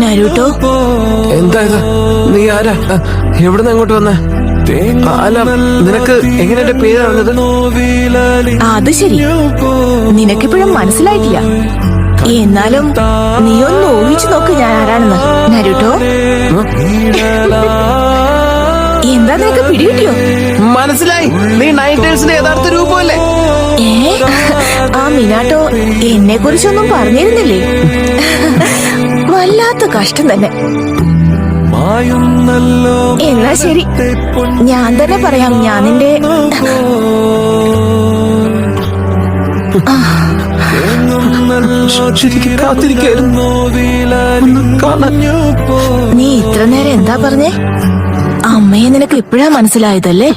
നരുട്ടോ, എന്താ ഇത്? നീ ആരാ? എവിടുന്ന് അങ്ങോട്ട് വന്നേ? അല്ല, നിനക്ക് എങ്ങനെ എന്റെ പേര് അറിഞ്ഞത്? അത് ശരി, നിനക്കിപ്പോഴും മനസ്സിലായിട്ടില്ല. എന്നാലും നീ ഒന്ന് ഊഹിച്ചു നോക്ക് ഞാൻ ആരാണെന്ന്. നരുട്ടോ, എന്താ നിനക്ക് പിടികിട്ടിയോ? മനസ്സിലായി, നീ നൈറ്റേഴ്സിന്റെ യഥാർത്ഥ രൂപമല്ലേ? ആ മിനാട്ടോ എന്നെ കുറിച്ചൊന്നും പറഞ്ഞിരുന്നില്ലേ? വല്ലാത്ത കഷ്ടം തന്നെ. എന്നാ ശരി, ഞാൻ തന്നെ പറയാം. ഞാൻ നിന്റെ നീ ഇത്ര നേരം എന്താ പറഞ്ഞേ? അമ്മയെ നിനക്ക് ഇപ്പോഴാ മനസ്സിലായതല്ലേ?